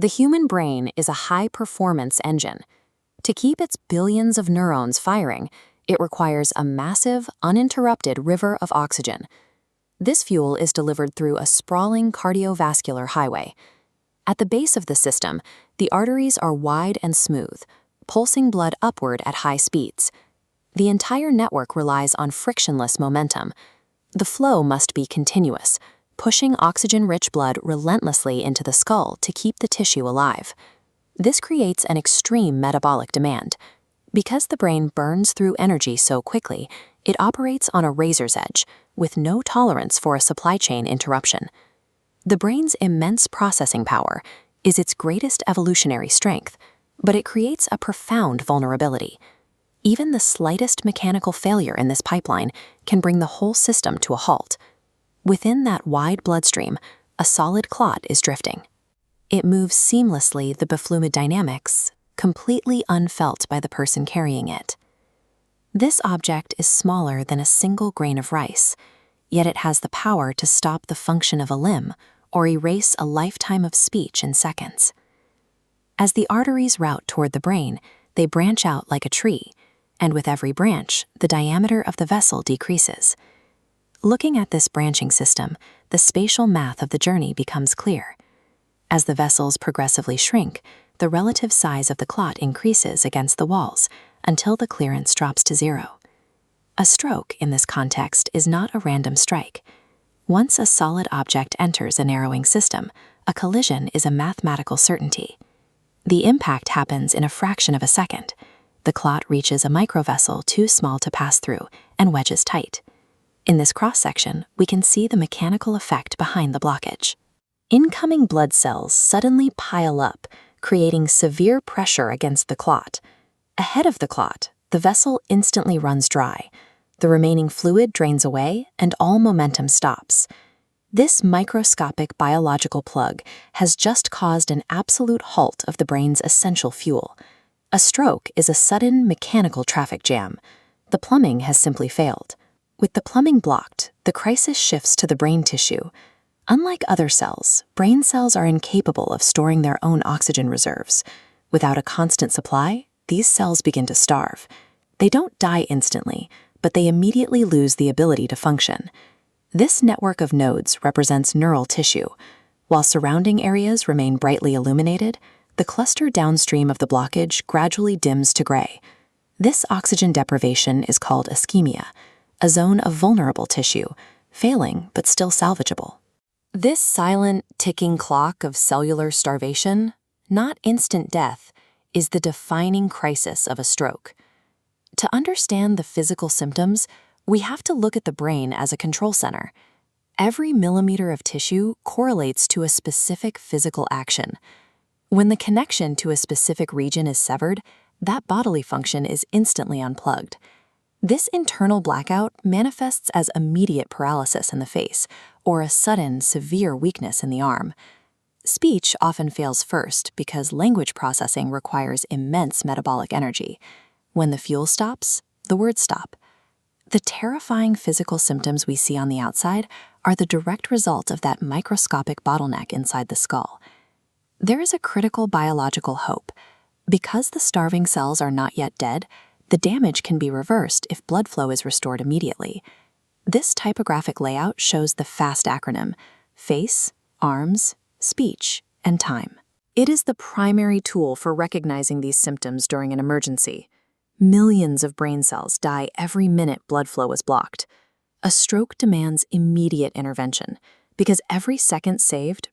The human brain is a high-performance engine. To keep its billions of neurons firing, it requires a massive, uninterrupted river of oxygen. This fuel is delivered through a sprawling cardiovascular highway. At the base of the system, the arteries are wide and smooth, pulsing blood upward at high speeds. The entire network relies on frictionless momentum. The flow must be continuous, pushing oxygen-rich blood relentlessly into the skull to keep the tissue alive. This creates an extreme metabolic demand. Because the brain burns through energy so quickly, it operates on a razor's edge, with no tolerance for a supply chain interruption. The brain's immense processing power is its greatest evolutionary strength, but it creates a profound vulnerability. Even the slightest mechanical failure in this pipeline can bring the whole system to a halt. Within that wide bloodstream, a solid clot is drifting. It moves seamlessly the bifluid dynamics, completely unfelt by the person carrying it. This object is smaller than a single grain of rice, yet it has the power to stop the function of a limb or erase a lifetime of speech in seconds. As the arteries route toward the brain, they branch out like a tree, and with every branch, the diameter of the vessel decreases. Looking at this branching system, the spatial math of the journey becomes clear. As the vessels progressively shrink, the relative size of the clot increases against the walls until the clearance drops to zero. A stroke, in this context, is not a random strike. Once a solid object enters a narrowing system, a collision is a mathematical certainty. The impact happens in a fraction of a second. The clot reaches a microvessel too small to pass through and wedges tight. In this cross-section, we can see the mechanical effect behind the blockage. Incoming blood cells suddenly pile up, creating severe pressure against the clot. Ahead of the clot, the vessel instantly runs dry. The remaining fluid drains away, and all momentum stops. This microscopic biological plug has just caused an absolute halt of the brain's essential fuel. A stroke is a sudden mechanical traffic jam. The plumbing has simply failed. With the plumbing blocked, the crisis shifts to the brain tissue. Unlike other cells, brain cells are incapable of storing their own oxygen reserves. Without a constant supply, these cells begin to starve. They don't die instantly, but they immediately lose the ability to function. This network of nodes represents neural tissue. While surrounding areas remain brightly illuminated, the cluster downstream of the blockage gradually dims to gray. This oxygen deprivation is called ischemia, a zone of vulnerable tissue, failing but still salvageable. This silent, ticking clock of cellular starvation, not instant death, is the defining crisis of a stroke. To understand the physical symptoms, we have to look at the brain as a control center. Every millimeter of tissue correlates to a specific physical action. When the connection to a specific region is severed, that bodily function is instantly unplugged. This internal blackout manifests as immediate paralysis in the face or a sudden, severe weakness in the arm. Speech often fails first because language processing requires immense metabolic energy. When the fuel stops, the words stop. The terrifying physical symptoms we see on the outside are the direct result of that microscopic bottleneck inside the skull. There is a critical biological hope. Because the starving cells are not yet dead, the damage can be reversed if blood flow is restored immediately. This typographic layout shows the F.A.S.T acronym: face, arms, speech, and time. It is the primary tool for recognizing these symptoms during an emergency. Millions of brain cells die every minute blood flow is blocked. A stroke demands immediate intervention because every second saved